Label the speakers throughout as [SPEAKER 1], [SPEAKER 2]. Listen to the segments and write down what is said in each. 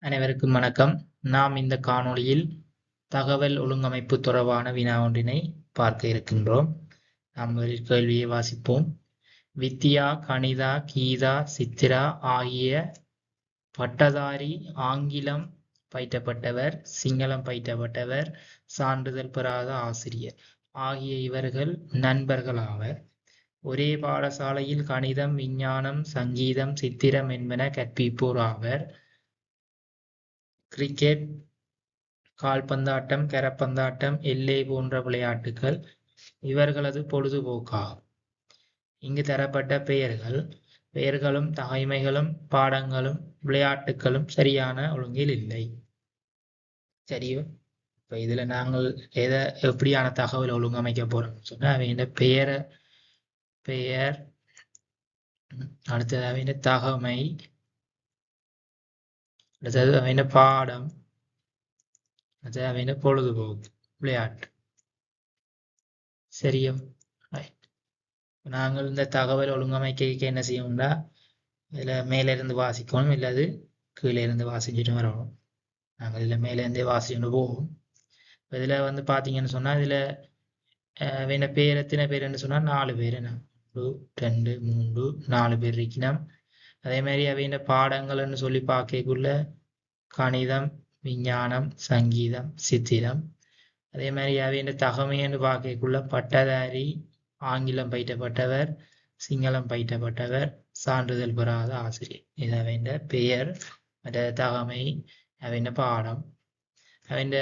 [SPEAKER 1] அனைவருக்கும் வணக்கம். நாம் இந்த காணொளியில் தகவல் ஒழுங்கமைப்பு தொடர்பான வினா ஒன்றினை பார்க்க இருக்கின்றோம். நாம் முதலில் கேள்வியை வாசிப்போம். வித்யா, கணிதா, கீதா, சித்திரா ஆகிய பட்டதாரி ஆங்கிலம் பயிற்றப்பட்டவர், சிங்களம் பயிற்றப்பட்டவர், சான்றிதழ் பெறாத ஆசிரியர் ஆகிய இவர்கள் நண்பர்களாவர். ஒரே பாடசாலையில் கணிதம், விஞ்ஞானம், சங்கீதம், சித்திரம் என்பன கற்பிப்போர் ஆவர். கிரிக்கெட், கால்பந்தாட்டம், கரப்பந்தாட்டம், எல்லை போன்ற விளையாட்டுகள் இவர்களது பொழுதுபோக்காகும். இங்கு தரப்பட்ட பெயர்களும் தகைமைகளும் பாடங்களும் விளையாட்டுகளும் சரியான ஒழுங்கில் இல்லை. சரியோ? இப்ப இதுல நாங்கள் எப்படியான தகவல் ஒழுங்கமைக்க போறோம் சொன்னா அவையின் பெயர், அடுத்தது அவையின் தகமை, அடுத்தது அவையின் பாடம், அடுத்தது அவையின் பொழுதுபோக்கு விளையாட்டு. சரியோ? நாங்கள் இந்த தகவல் ஒழுங்கமைக்க என்ன செய்யணும்னா இதுல மேல இருந்து வாசிக்கணும், இல்லாது கீழே இருந்து வாசிச்சுட்டு வரணும். நாங்கள் இதுல மேல இருந்தே வாசிச்சுட்டு போவோம். இதுல வந்து பாத்தீங்கன்னு சொன்னா இதுல வேண பேர் எத்தனை பேருன்னு சொன்னா 4 பேர், 1 2 3 4 பேர் இருக்கணும். அதே மாதிரி அவையின் பாடங்கள்னு சொல்லி பார்க்கக்குள்ள கணிதம், விஞ்ஞானம், சங்கீதம், சித்திரம். அதே மாதிரி அவையின் தகமைன்னு பார்க்கக்குள்ள பட்டதாரி, ஆங்கிலம் பயிற்றப்பட்டவர், சிங்களம் பயிற்றப்பட்டவர், சான்றிதழ் பெறாத ஆசிரியர். இது அவையின் பெயர், மற்ற தகமை, அவையின் பாடம். அவையின்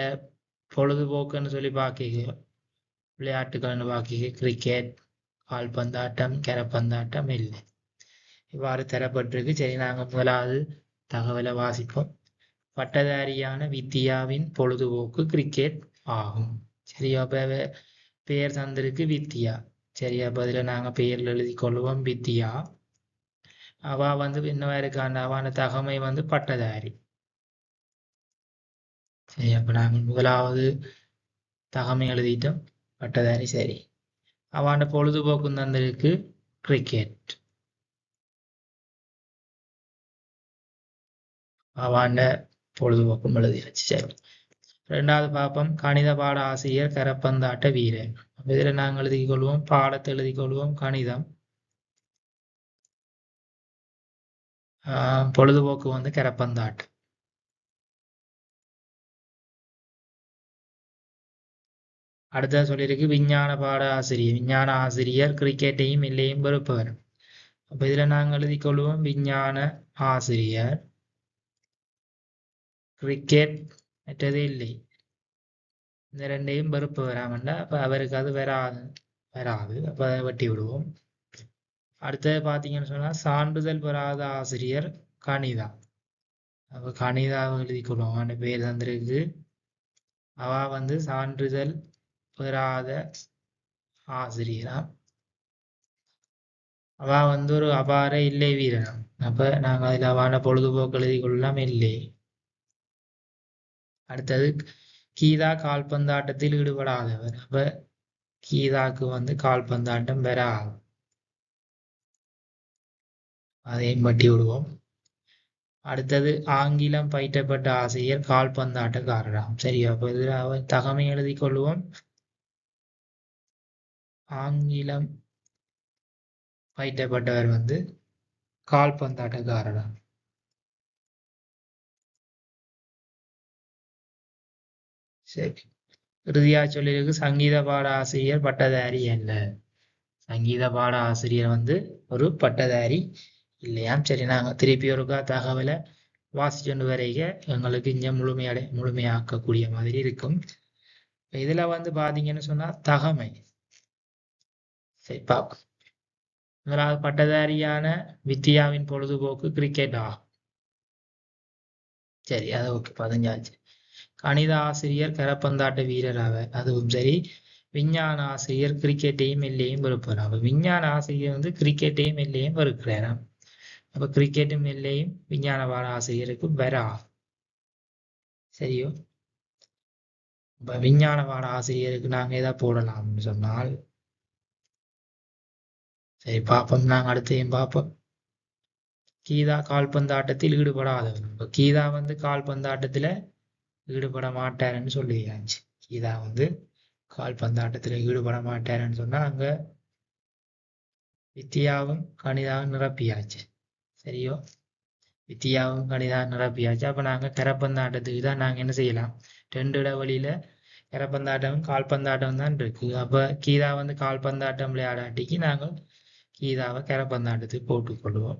[SPEAKER 1] பொழுதுபோக்குன்னு சொல்லி பார்க்க விளையாட்டுகள்னு பார்க்க கிரிக்கெட், கால்பந்தாட்டம், கரப்பந்தாட்டம் இல்லை. இவ்வாறு தரப்பட்டிருக்கு. சரி, நாங்கள் முதலாவது தகவலை வாசிப்போம். பட்டதாரியான வித்யாவின் பொழுதுபோக்கு கிரிக்கெட் ஆகும். சரி, அப்ப பெயர் தந்திருக்கு வித்யா. சரி, அப்ப இதுல நாங்க பெயர்ல எழுதி கொள்வோம் வித்யா. அவ வந்து என்னவா இருக்காண்ட அவான தகமை வந்து பட்டதாரி. சரி, அப்ப நாங்கள் முதலாவது தகமை எழுதிட்டோம், பட்டதாரி. சரி, அவான பொழுதுபோக்கு தந்திருக்கு கிரிக்கெட். அவான பொழுதுபோக்கும் எழுதியாச்சு. சரி, ரெண்டாவது பாப்பம். கணித பாட ஆசிரியர், கரப்பந்தாட்ட வீரர். இதுல நாங்கள் எழுதி கொள்வோம், பாடத்தை எழுதி கொள்வோம் கணிதம், பொழுதுபோக்கு வந்து கரப்பந்தாட்டு. அடுத்த சொல்லியிருக்கு விஞ்ஞான பாட ஆசிரியர். விஞ்ஞான ஆசிரியர் கிரிக்கெட்டையும் இல்லையும் வெறுப்பவர். அப்ப இதுல நாங்கள் எழுதி கொள்வோம் விஞ்ஞான ஆசிரியர், கிரிக்கெட் மற்றது இல்லை, இந்த ரெண்டையும் வெறுப்பு வராமண்டா அப்ப அவருக்கு அது வராது. அப்ப அதை வெட்டி விடுவோம். அடுத்தது பாத்தீங்கன்னு சொன்னா சான்றிதழ் பெறாத ஆசிரியர் கணிதா. அப்ப கணிதாவை எழுதி கொள்வோம். அவன் பேர் தந்திருக்கு. அவ வந்து சான்றிதழ் பெறாத ஆசிரியரா. அவ வந்து ஒரு அபார இல்லை வீரனம். அப்ப நாங்க அதுல அவான பொழுதுபோக்கு எழுதி கொள்ளலாம் இல்லை. அடுத்தது கீதா கால்பந்தாட்டத்தில் ஈடுபடாதவர். அப்ப கீதாக்கு வந்து கால்பந்தாட்டம் வராது, அதையும் பட்டி விடுவோம். அடுத்தது ஆங்கிலம் பயிற்றப்பட்ட ஆசிரியர் கால்பந்தாட்டக்காரராம். சரி, அப்ப இதுல அவன் தகமை எழுதி கொள்வோம். ஆங்கிலம் பயிற்றப்பட்டவர் வந்து கால்பந்தாட்டக்காரராம். சரி, இறுதியா சொல்லியிருக்கு சங்கீத பாட ஆசிரியர் பட்டதாரி அல்ல. சங்கீத பாட ஆசிரியர் வந்து ஒரு பட்டதாரி இல்லையாம். சரி, நாங்க திருப்பி ஒருக்கா தகவலை வாசிச்சுண்டு வரைக எங்களுக்கு இங்க முழுமையாக்கக்கூடிய மாதிரி இருக்கும். இதுல வந்து பாத்தீங்கன்னு சொன்னா தகமை. சரி, பாப்போம். முதலாவது பட்டதாரியான வித்யாவின் பொழுதுபோக்கு கிரிக்கெட் ஆகும். சரி, அது ஓகே, 15. கணித ஆசிரியர் கரப்பந்தாட்ட வீரர் ஆவர். அதுவும் சரி. விஞ்ஞான ஆசிரியர் கிரிக்கெட்டையும் எல்லையும் வெறுப்பார். அவர் விஞ்ஞான ஆசிரியர் வந்து கிரிக்கெட்டையும் எல்லையும் வெறுக்கிறாராம். அப்ப கிரிக்கெட்டும் எல்லையும் விஞ்ஞான பாட ஆசிரியருக்கு வரா. சரியோ? இப்ப விஞ்ஞான பாட ஆசிரியருக்கு நாங்க ஏதாவது போடலாம்னு சொன்னால் சரி, பார்ப்போம். நாங்க அடுத்தையும் பார்ப்போம். கீதா கால்பந்தாட்டத்தில் ஈடுபடாதவர். இப்ப கீதா வந்து கால்பந்தாட்டத்துல ஈடுபட மாட்டாருன்னு சொல்லியாச்சு. கீதா வந்து கால்பந்தாட்டத்துல ஈடுபட மாட்டாருன்னு சொன்னா அங்க வித்தியாவும் கணிதாவும் நிரப்பியாச்சு. சரியோ? வித்தியாவும் கணிதாவும் நிரப்பியாச்சு. அப்ப நாங்க கரப்பந்தாட்டத்துக்கு தான் நாங்க என்ன செய்யலாம், 2 இடைவெளியில கரப்பந்தாட்டமும் கால்பந்தாட்டம் தான் இருக்கு. அப்ப கீதா வந்து கால்பந்தாட்டம் விளையாடாட்டிக்கு நாங்கள் கீதாவை கரப்பந்தாட்டத்துக்கு போட்டுக்கொள்வோம்.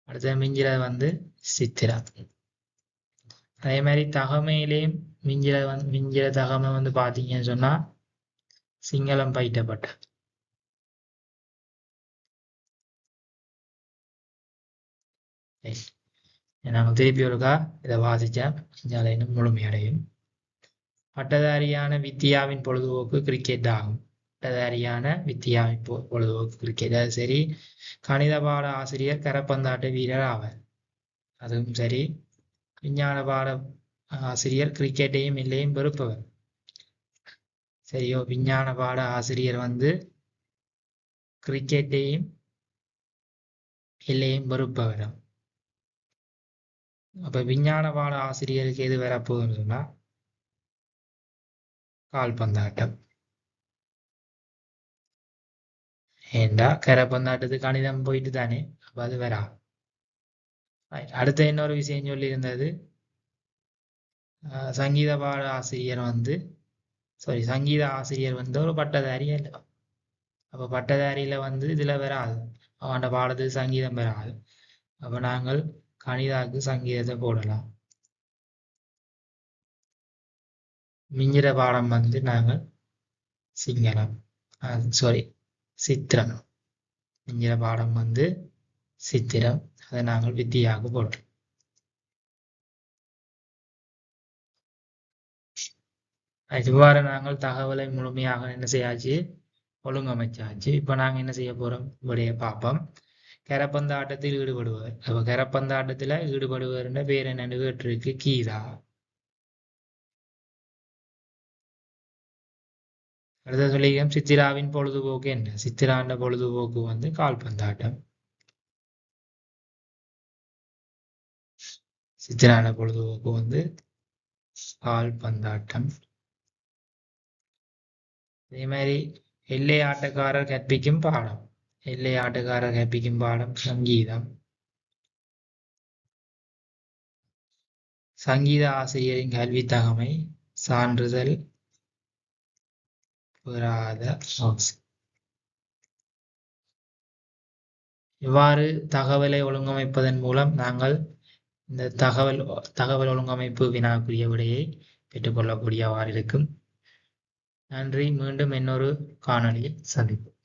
[SPEAKER 1] அடுத்த மிஞ்சிறது வந்து சித்திரா. அதே மாதிரி தகமையிலேயும் மிஞ்சிற தகமை வந்து பாத்தீங்கன்னு சொன்னா சிங்களம் பயிற்றப்பட்ட. நாங்கள் திருப்பி ஒருக்கா இதை வாசிச்சா இன்னும் முழுமையடையும். பட்டதாரியான வித்தியாவின் பொழுதுபோக்கு கிரிக்கெட் ஆகும். பட்டதாரியான வித்தியாவின் பொழுதுபோக்கு கிரிக்கெட். அது சரி. கணித பாட ஆசிரியர் கரப்பந்தாட்ட வீரர் ஆவார். அதுவும் சரி. விஞ்ஞான பாட ஆசிரியர் கிரிக்கெட்டையும் இல்லையும் வெறுப்பவர். சரியோ? விஞ்ஞான பாட ஆசிரியர் வந்து கிரிக்கெட்டையும் இல்லையும் வெறுப்பவர். அப்ப விஞ்ஞான பாட ஆசிரியருக்கு எது வரப்போகுதுன்னு சொன்னா கால்பந்தாட்டம். ஏண்டா கரப்பந்தாட்டத்துக்கு கணிதம் போயிட்டு தானே, அப்ப அது வரா. அடுத்த இன்னொரு விஷயம் சொல்லி இருந்தது, சங்கீத பாட ஆசிரியர் வந்து சங்கீத ஆசிரியர் வந்து ஒரு பட்டதாரி அல்ல. அப்ப பட்டதாரியில வந்து இதுல வராது, அவன் பாடத்துக்கு சங்கீதம் வராது. அப்ப நாங்கள் கணிதாக்கு சங்கீதத்தை போடலாம். மிஞ்சிற பாடம் வந்து நாங்கள் சிங்களம், சித்திரம். மிஞ்சிற பாடம் வந்து சித்திரம், அதை நாங்கள் வித்தியாக போடுறோம். இவ்வாறு நாங்கள் தகவலை முழுமையாக என்ன செய்யாச்சு, ஒழுங்கமைச்சாச்சு. இப்ப நாங்க என்ன செய்ய போறோம், இவடைய பார்ப்போம். கரப்பந்தாட்டத்தில் ஈடுபடுவர். அப்ப கரப்பந்தாட்டத்துல ஈடுபடுவர்ன்ற பேர் என்னன்னு கேட்டிருக்கு, கீதா. அடுத்த சொல்லிக்கிறோம், சித்திராவின் பொழுதுபோக்கு என்ன? சித்திராண்ட பொழுதுபோக்கு வந்து கால்பந்தாட்டம். சித்திராண்ட பொழுதுபோக்கு வந்து கால்பந்தாட்டம். அதே மாதிரி எல்லை ஆட்டக்காரர் கற்பிக்கும் பாடம். எல்லை ஆட்டக்காரர் கற்பிக்கும் பாடம் சங்கீதம். சங்கீத ஆசிரியரின் கல்வி தகமை சான்றிதழ் பெறாத ஆசிரியர். இவ்வாறு தகவலை ஒழுங்கமைப்பதன் மூலம் நாங்கள் இந்த தகவல் ஒழுங்கமைப்பு வினாக்குரிய விடையை பெற்றுக்கொள்ளக்கூடியவாறு இருக்கும். நன்றி. மீண்டும் இன்னொரு காணொளியில் சந்திப்போம்.